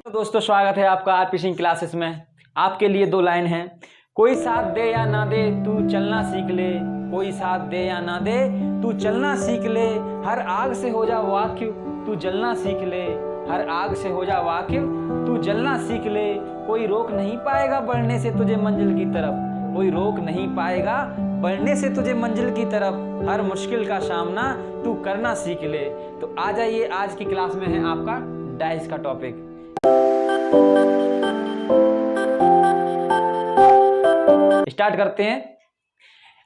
तो दोस्तों स्वागत है आपका आरपी सिंह क्लासेस में। आपके लिए दो लाइन है। कोई साथ दे या ना दे तू चलना सीख ले, कोई साथ दे या ना दे तू चलना सीख ले, हर आग से हो जा वाकिफ तू जलना सीख ले, हर आग से हो जा वाकिफ तू जलना सीख ले। कोई रोक नहीं पाएगा बढ़ने से तुझे मंजिल की तरफ, कोई रोक नहीं पाएगा बढ़ने से तुझे मंजिल की तरफ, हर मुश्किल का सामना तू करना सीख ले। तो आ जाइए, आज की क्लास में है आपका डाइस का टॉपिक। स्टार्ट करते हैं।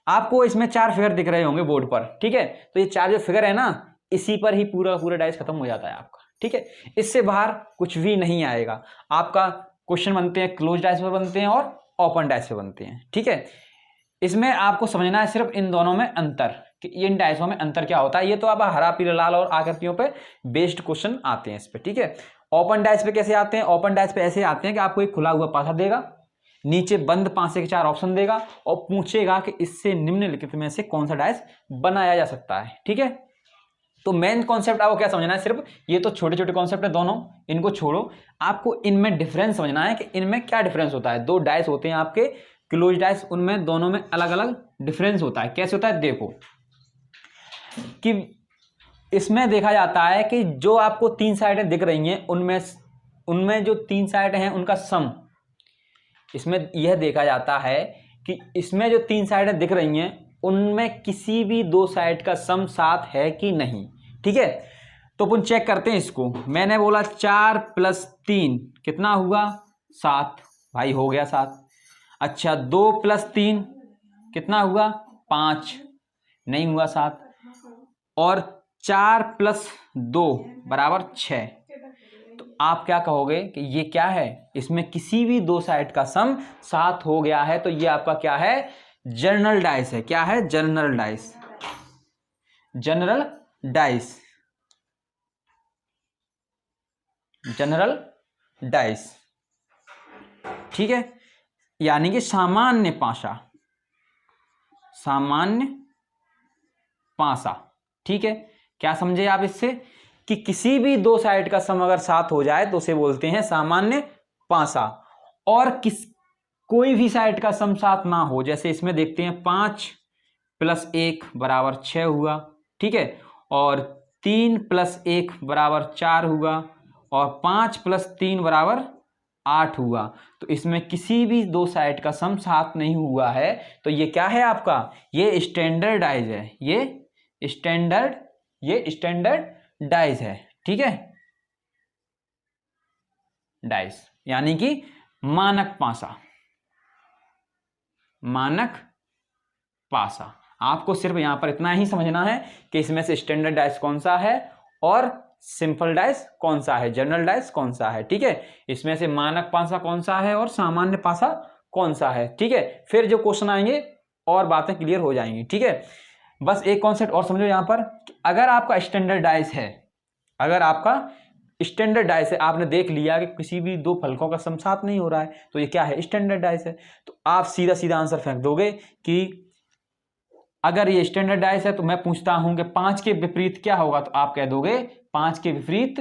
आपको इसमें 4 फिगर दिख रहे होंगे बोर्ड पर, ठीक है। तो ये 4 जो फिगर है ना, इसी पर ही पूरा डाइस खत्म हो जाता है आपका, ठीक है। इससे बाहर कुछ भी नहीं आएगा। आपका क्वेश्चन बनते हैं क्लोज डाइस पर बनते हैं और ओपन डाइस पे बनते हैं, ठीक है। इसमें आपको समझना है सिर्फ इन दोनों में अंतर, कि इन डाइसों में अंतर क्या होता है। ये तो आप हरा पीला लाल और आकृतियों पे बेस्ड क्वेश्चन आते हैं इस पे, ठीक है। ओपन डाइस पे कैसे आते हैं? ओपन डाइस पे ऐसे आते हैं कि आपको एक खुला हुआ पासा देगा, नीचे बंद 5 से 4 ऑप्शन देगा और पूछेगा कि इससे निम्नलिखित में से कौन सा डाइस बनाया जा सकता है, ठीक है। तो मेन कॉन्सेप्ट आपको क्या समझना है, सिर्फ ये तो छोटे छोटे कॉन्सेप्ट है दोनों, इनको छोड़ो। आपको इनमें डिफरेंस समझना है कि इनमें क्या डिफरेंस होता है। 2 डाइस होते हैं आपके क्लोज डाइस, उनमें दोनों में अलग अलग डिफरेंस होता है। कैसे होता है देखो, कि इसमें देखा जाता है कि जो आपको 3 साइडें दिख रही हैं उनमें जो 3 साइड हैं उनका सम, इसमें यह देखा जाता है कि इसमें जो 3 साइडें दिख रही हैं उनमें किसी भी 2 साइड का सम 7 है कि नहीं, ठीक है। तो अपन चेक करते हैं इसको। मैंने बोला 4 + 3 कितना हुआ? 7। भाई हो गया 7। अच्छा 2 + 3 कितना हुआ? 5। नहीं हुआ 7। और 4 + 2 = 6। तो आप क्या कहोगे कि ये क्या है? इसमें किसी भी 2 साइड का सम 7 हो गया है, तो ये आपका क्या है? जनरल डाइस है। क्या है? General dice. General dice, general dice, ठीक है। यानी कि सामान्य पासा, सामान्य पासा, ठीक है। क्या समझे आप इससे? कि किसी भी 2 साइड का सम अगर 7 हो जाए तो उसे बोलते हैं सामान्य पासा। और कोई भी साइड का सम 7 ना हो, जैसे इसमें देखते हैं 5 + 1 = 6 हुआ, ठीक है। और 3 + 1 = 4 हुआ और 5 + 3 = 8 हुआ। तो इसमें किसी भी 2 साइड का सम 7 नहीं हुआ है, तो ये क्या है आपका? ये स्टैंडर्ड डाइस है। ये स्टैंडर्ड डाइस है, ठीक है। डाइस यानी कि मानक पासा, मानक पासा। आपको सिर्फ यहां पर इतना ही समझना है कि इसमें से स्टैंडर्ड डाइस कौन सा है और सिंपल डाइस कौन सा है, जनरल डाइस कौन सा है, ठीक है। इसमें से मानक पासा कौन सा है और सामान्य पासा कौन सा है, ठीक है। फिर जो क्वेश्चन आएंगे और बातें क्लियर हो जाएंगी, ठीक है। बस एक कॉन्सेप्ट और समझो यहां पर, अगर आपका स्टैंडर्ड डाइस है, अगर आपका स्टैंडर्ड डाइस है, आपने देख लिया कि किसी भी 2 फलकों का सम 7 नहीं हो रहा है, तो ये क्या है? स्टैंडर्ड डाइस है। तो आप सीधा सीधा आंसर फेंक दोगे कि अगर ये स्टैंडर्ड डाइस है तो मैं पूछता हूं कि 5 के विपरीत क्या होगा, तो आप कह दोगे 5 के विपरीत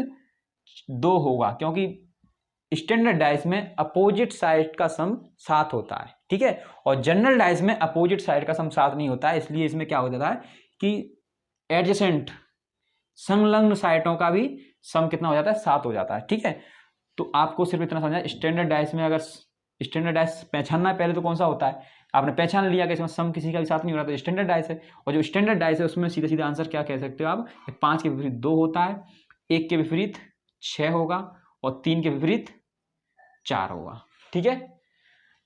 2 होगा, क्योंकि स्टैंडर्ड डाइस में अपोजिट साइड का सम 7 होता है, ठीक है। और जनरल डाइस में अपोजिट साइड का सम 7 नहीं होता है, इसलिए इसमें क्या हो जाता है कि एडजेसेंट संलग्न साइडों का भी सम कितना हो जाता है? 7 हो जाता है, ठीक है। तो आपको सिर्फ इतना समझना है, स्टैंडर्ड डाइस में अगर स्टैंडर्ड डाइस पहचानना है पहले तो कौन सा होता है। आपने पहचान लिया कि इसमें सम किसी का भी 7 नहीं हो रहा, तो स्टैंडर्ड डाइस है। और जो स्टैंडर्ड डाइस है उसमें सीधा सीधा आंसर क्या कह सकते हो आप? 5 के विपरीत 2 होता है, 1 के विपरीत 6 होगा और 3 के विपरीत 4 होगा, ठीक है।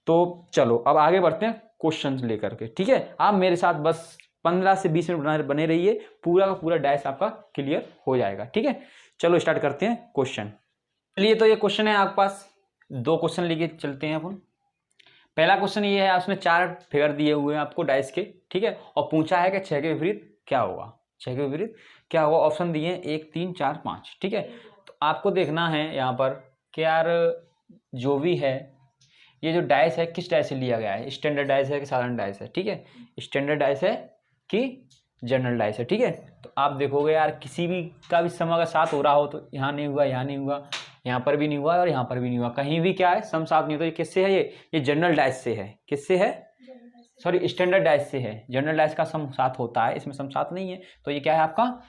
तो चलो अब आगे बढ़ते हैं क्वेश्चन लेकर के, ठीक है। आप मेरे साथ बस 15 से 20 मिनट बने रहिए, पूरा का पूरा डाइस आपका क्लियर हो जाएगा, ठीक है। चलो स्टार्ट करते हैं क्वेश्चन। चलिए, तो ये क्वेश्चन है आपके पास, 2 क्वेश्चन लेके चलते हैं अपन। पहला क्वेश्चन ये है, उसमें 4 फिगर दिए हुए हैं आपको डाइस के, ठीक है। और पूछा है कि 6 के विपरीत क्या होगा, 6 के विपरीत क्या होगा। ऑप्शन दिए हैं 1 3 4 5, ठीक है। तो आपको देखना है यहाँ पर कि यार जो भी है ये जो डाइस है किस डाइस से लिया गया है, स्टैंडर्ड डाइस है कि साधारण डाइस है, ठीक है। स्टैंडर्ड डाइस है कि जनरल डाइस है, ठीक है। तो आप देखोगे यार किसी भी का भी सम अगर 7 हो रहा हो तो यहाँ नहीं हुआ, यहाँ नहीं हुआ, यहाँ पर भी नहीं हुआ और यहाँ पर भी नहीं हुआ, कहीं भी क्या है सम साथ नहीं होता। ये किससे है? ये जनरल डाइस से है। किससे है? सॉरी, स्टैंडर्ड डाइस से है। जनरल डाइस का सम साथ होता है, इसमें सम साथ नहीं है, तो ये क्या है आपका?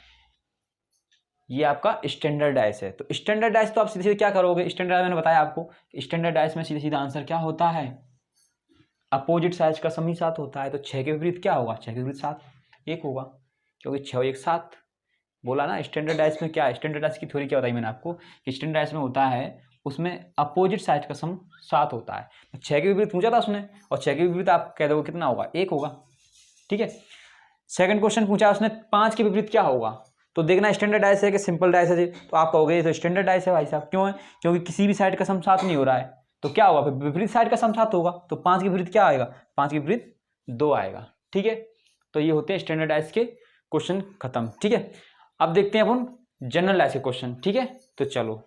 ये आपका स्टैंडर्ड डाइस है। तो स्टैंडर्ड डाइस तो आप सीधे सीधे क्या करोगे? स्टैंडर्ड मैंने बताया आपको, स्टैंडर्ड डाइस में सीधे सीधा आंसर क्या होता है? अपोजिट साइज का सम ही साथ होता है। तो 6 के विपरीत क्या होगा? 6 के विपरीत 7, 1 होगा, क्योंकि 6 और 1 7। बोला ना स्टैंडर्ड डाइस में क्या है? स्टैंडर्ड डाइस की थ्योरी क्या बताई मैंने आपको कि स्टैंडर्ड डाइस में होता है, उसमें अपोजिट साइड का सम 7 होता है। 6 के विपरीत पूछा था उसने, और 6 के विपरीत आप कह दोगे कितना होगा? 1 होगा। ठीक है। सेकंड क्वेश्चन पूछा उसने 5 के विपरीत क्या होगा? तो देखना स्टैंडर्ड डाइस है कि सिंपल डाइस है। तो आप कहोगे ये तो स्टैंडर्ड डाइस है भाई साहब। क्यों है? क्योंकि किसी भी साइड का सम 7 नहीं हो रहा है, तो क्या होगा? फिर विपरीत साइड का सम 7 होगा। तो 5 के विपरीत क्या आएगा? 5 के विपरीत 2 आएगा। ठीक है। तो ये होते हैं स्टैंडर्ड डाइस के क्वेश्चन, खत्म। ठीक है। अब देखते हैं अपन जनरल डाइस के क्वेश्चन। ठीक है। तो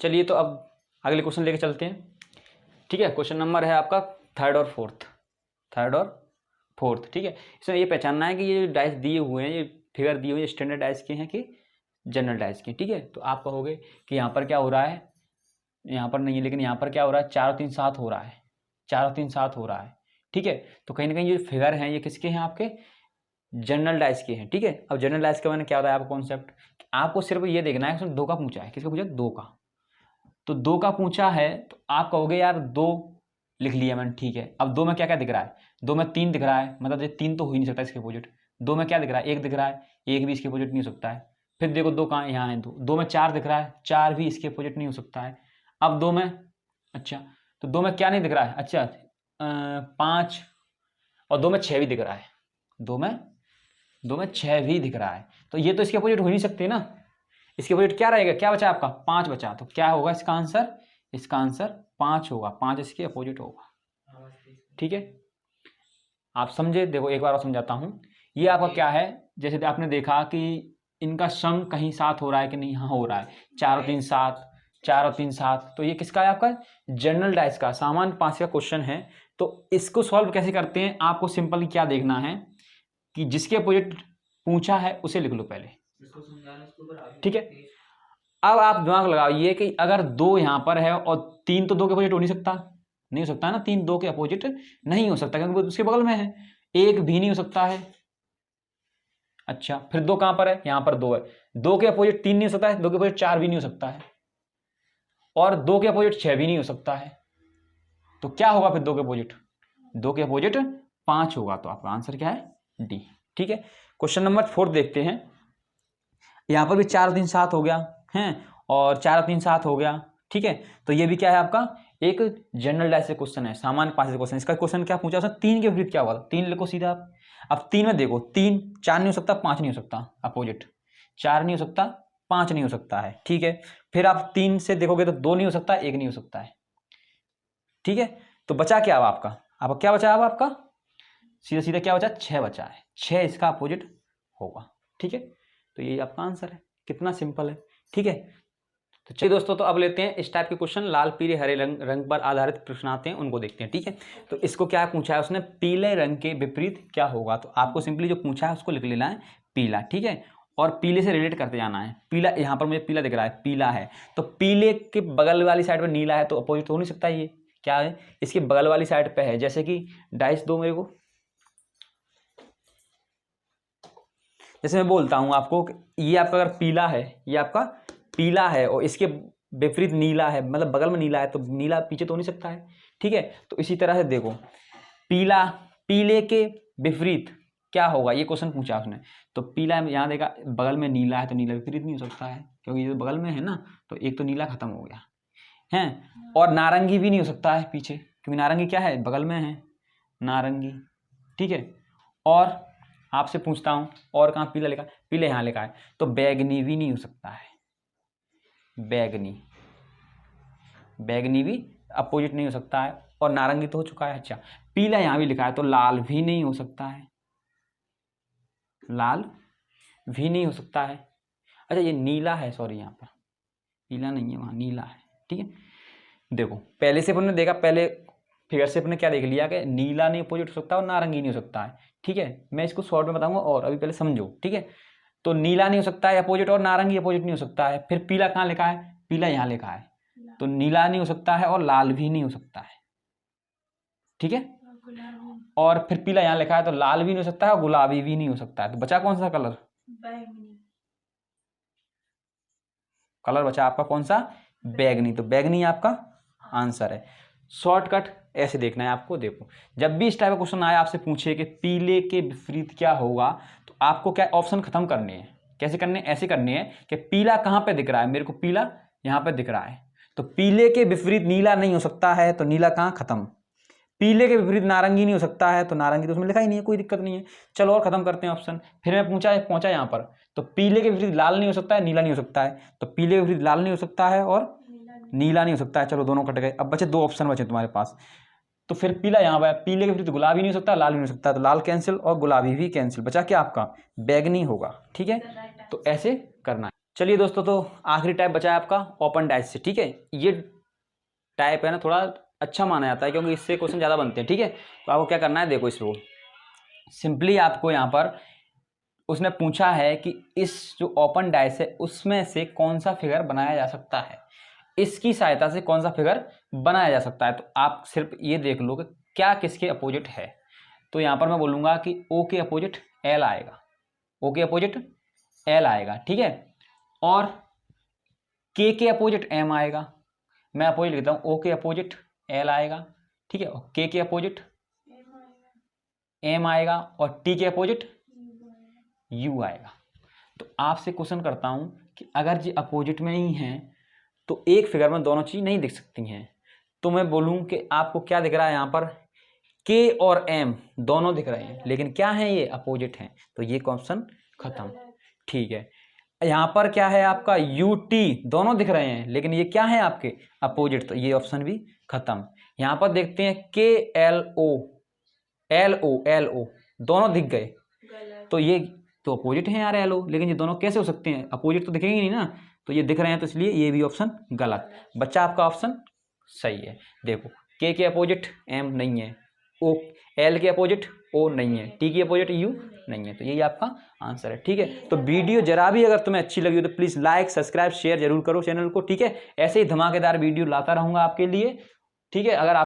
चलिए तो अब अगले क्वेश्चन लेके चलते हैं। ठीक है। क्वेश्चन नंबर है आपका थर्ड और फोर्थ। ठीक है। इसमें ये पहचानना है कि ये डाइस दिए हुए हैं, ये फिगर दिए हुए हैं, स्टैंडर्ड डाइस के हैं कि जनरल डाइस के। ठीक है। तो आप कहोगे कि यहाँ पर क्या हो रहा है? यहाँ पर नहीं है, लेकिन यहाँ पर क्या हो रहा है? 4 और 3 7 हो रहा है। 4 और 3 7 हो रहा है। ठीक है। तो कहीं ना कहीं ये फिगर हैं, ये किसके हैं? आपके जनरल डाइस के हैं। ठीक है। अब जनरल डाइस के मैंने क्या बताया आपको कॉन्सेप्ट? आपको सिर्फ ये देखना है उसने 2 का पूछा है। किसका पूछा? 2 का। तो 2 का पूछा है, तो आप कहोगे यार 2 लिख लिया मैंने, ठीक है। अब 2 में क्या क्या दिख रहा है? 2 में 3 दिख रहा है, मतलब ये 3 तो हो ही नहीं सकता इसके अपोजिट। 2 में क्या दिख रहा है? 1 दिख रहा है, 1 भी इसके अपोजिट नहीं हो सकता है। फिर देखो 2 कहाँ? यहाँ है 2। 2 में 4 दिख रहा है, 4 भी इसके अपोजिट नहीं हो सकता है। अब 2 में, अच्छा, तो 2 में क्या नहीं दिख रहा है? अच्छा 5, और 2 में 6 भी दिख रहा है। 2 में 6 भी दिख रहा है, तो ये तो इसके अपोजिट हो ही नहीं सकते ना। इसके अपोजिट क्या रहेगा? क्या बचा आपका? 5 बचा। तो क्या होगा इसका आंसर? इसका आंसर 5 होगा। 5 इसके अपोजिट होगा। ठीक है। आप समझे? देखो एक बार और समझाता हूँ। ये आपका क्या है? जैसे आपने देखा कि इनका सम कहीं साथ हो रहा है कि नहीं? हाँ हो रहा है। 4 और 3 7, 4 और 3 7। तो ये किसका है? आपका जनरल डाइस का सामान्य 5 का क्वेश्चन है। तो इसको सॉल्व कैसे करते हैं? आपको सिंपली क्या देखना है कि जिसके अपोजिट पूछा है उसे लिख लो पहले। ठीक है। अब आप दिमाग लगाइए कि अगर 2 यहाँ पर है और 3 तो 2 के अपोजिट हो नहीं सकता, नहीं हो सकता ना। 3 2 के अपोजिट नहीं हो सकता, क्योंकि वो उसके बगल में है। 1 भी नहीं हो सकता है। अच्छा, फिर 2 कहां पर है? यहां पर 2 है। 2 के अपोजिट 3 नहीं हो सकता है, 2 के अपोजिट 4 भी नहीं हो सकता है, और 2 के अपोजिट 6 भी नहीं हो सकता है। तो क्या होगा फिर 2 के अपोजिट? 2 के अपोजिट 5 होगा। तो आपका आंसर क्या है? डी। ठीक है। क्वेश्चन नंबर 4 देखते हैं। यहां पर भी 4 और 3 7 हो गया है, और 4 और 3 7 हो गया। ठीक है। तो ये भी क्या है? आपका एक जनरल डाइस से क्वेश्चन है, सामान्य 5 से क्वेश्चन। इसका क्वेश्चन क्या पूछा? उसने 3 के विपरीत क्या हुआ? 3 लिखो सीधा आप। अब 3 में देखो, 3 4 नहीं हो सकता, 5 नहीं हो सकता अपोजिट। 4 नहीं हो सकता, 5 नहीं हो सकता है। ठीक है। फिर आप 3 से देखोगे तो 2 नहीं हो सकता, 1 नहीं हो सकता है। ठीक है। तो बचा क्या अब आपका? अब क्या बचा? अब आपका सीधा सीधा क्या बचा? 6 बचा है। 6 इसका अपोजिट होगा। ठीक है। तो ये आपका आंसर है। कितना सिंपल है। ठीक है। तो चलिए दोस्तों, तो अब लेते हैं इस टाइप के क्वेश्चन। लाल पीले हरे रंग पर आधारित प्रश्न आते हैं, उनको देखते हैं। ठीक है। तो इसको क्या पूछा है उसने? पीले रंग के विपरीत क्या होगा? तो आपको सिंपली जो पूछा है उसको लिख लेना है पीला। ठीक है। और पीले से रिलेट करते जाना है। पीला, यहाँ पर मुझे पीला दिख रहा है, पीला है, तो पीले के बगल वाली साइड पर नीला है, तो अपोजिट हो नहीं सकता। ये क्या है? इसके बगल वाली साइड पे है। जैसे कि डाइस दो मेरे को, जैसे मैं बोलता हूं आपको, ये आपका अगर पीला है, ये आपका पीला है, और इसके विपरीत नीला है, मतलब बगल में नीला है, तो नीला पीछे तो हो नहीं सकता है। ठीक है। तो इसी तरह से देखो, पीला, पीले के विपरीत क्या होगा? ये क्वेश्चन पूछा उसने। तो पीला यहाँ देखा, बगल में नीला है, तो नीला विपरीत नहीं हो सकता है, क्योंकि ये बगल में है ना। तो एक तो नीला खत्म हो गया है, और नारंगी भी नहीं हो सकता है पीछे, क्योंकि नारंगी क्या है? बगल में है नारंगी। ठीक है। और आपसे पूछता हूं, और कहाँ पीला लिखा? पीले यहां लिखा है, तो बैगनी भी नहीं हो सकता है। बैगनी भी अपोजिट नहीं हो सकता है, और नारंगी तो हो चुका है। अच्छा, पीला यहां भी लिखा है, तो लाल भी नहीं हो सकता है। लाल भी नहीं हो सकता है। अच्छा, ये नीला है, सॉरी, यहाँ पर पीला नहीं है, वहां नीला है। ठीक है। देखो पहले से अपन ने देखा, पहले फिगर से अपने क्या देख लिया कि नीला नहीं अपोजिट हो सकता और नारंगी नहीं हो सकता है। ठीक है। मैं इसको शॉर्ट में बताऊंगा, और अभी पहले समझो। ठीक है। तो नीला नहीं हो सकता है अपोजिट, और नारंगी अपोजिट नहीं हो सकता है। फिर पीला कहाँ लिखा है? पीला यहाँ लिखा है, तो नीला नहीं हो सकता है और लाल भी नहीं हो सकता है, ठीक है। और फिर पीला यहाँ लिखा है तो लाल भी नहीं हो सकता है और गुलाबी भी नहीं हो सकता है। तो बचा कौन सा कलर? कलर बचा आपका कौन सा? बैगनी। तो बैगनी आपका आंसर है। शॉर्टकट ऐसे देखना है आपको। देखो, जब भी इस टाइप का क्वेश्चन आया, आपसे पूछे कि पीले के विपरीत क्या होगा, तो आपको क्या ऑप्शन खत्म करने हैं। कैसे करने? ऐसे करने हैं कि पीला कहाँ पे दिख रहा है, मेरे को पीला यहाँ पे दिख रहा है, तो पीले के विपरीत नीला नहीं हो सकता है, तो नीला कहाँ? खत्म। पीले के विपरीत नारंगी नहीं हो सकता है, तो नारंगी तो उसमें लिखा ही नहीं है, कोई दिक्कत नहीं है। चलो और खत्म करते हैं ऑप्शन। फिर मैं पहुंचा यहाँ पर, तो पीले के विपरीत लाल नहीं हो सकता है, नीला नहीं हो सकता है, तो पीले के विपरीत लाल नहीं हो सकता है और नीला नहीं हो सकता है। चलो दोनों कट गए। अब बचे दो ऑप्शन बचे तुम्हारे पास, तो फिर पीला यहाँ पर, पीले के विपरीत गुलाबी नहीं हो सकता, लाल भी नहीं हो सकता, तो लाल कैंसिल और गुलाबी भी कैंसिल। बचा क्या आपका? बैगनी होगा, ठीक है। तो ऐसे करना है। चलिए दोस्तों, तो आखिरी टाइप बचा है आपका ओपन डाइस से, ठीक है। ये टाइप है ना, थोड़ा अच्छा माना जाता है क्योंकि इससे क्वेश्चन ज़्यादा बनते हैं, ठीक है। तो आपको क्या करना है, देखो इसको सिंपली आपको यहाँ पर उसने पूछा है कि इस जो ओपन डाइस है उसमें से कौन सा फिगर बनाया जा सकता है, इसकी सहायता से कौन सा फिगर बनाया जा सकता है। तो आप सिर्फ ये देख लो कि क्या किसके अपोजिट है। तो यहाँ पर मैं बोलूँगा कि O के अपोजिट L आएगा, O के अपोजिट L आएगा, ठीक है। और K के अपोजिट M आएगा। मैं अपोजिट लिखता हूँ, O के अपोजिट L आएगा, ठीक है। और K के अपोजिट M आएगा और T के अपोजिट U आएगा। तो आपसे क्वेश्चन करता हूँ कि अगर ये अपोजिट में ही हैं तो एक फिगर में दोनों चीज़ नहीं दिख सकती हैं। तो मैं बोलूँ कि आपको क्या दिख रहा है यहाँ पर? K और M दोनों दिख रहे हैं, लेकिन क्या है? ये अपोजिट हैं, तो ये ऑप्शन खत्म, ठीक है। यहाँ पर क्या है आपका? UT दोनों दिख रहे हैं, लेकिन ये क्या है आपके? अपोजिट, तो ये ऑप्शन भी खत्म। यहाँ पर देखते हैं KLO LO दोनों दिख गए, तो ये तो अपोजिट है यार LO, लेकिन ये दोनों कैसे हो सकते हैं? अपोजिट तो दिखेंगे नहीं ना, तो ये दिख रहे हैं, तो इसलिए ये भी ऑप्शन गलत। बच्चा आपका ऑप्शन सही है। देखो, K के अपोजिट M नहीं है, O L के अपोजिट O नहीं है, T के अपोजिट U नहीं है, तो यही आपका आंसर है, ठीक है। तो वीडियो जरा भी अगर तुम्हें अच्छी लगी हो तो प्लीज़ लाइक सब्सक्राइब शेयर जरूर करो चैनल को, ठीक है। ऐसे ही धमाकेदार वीडियो लाता रहूँगा आपके लिए, ठीक है। अगर आप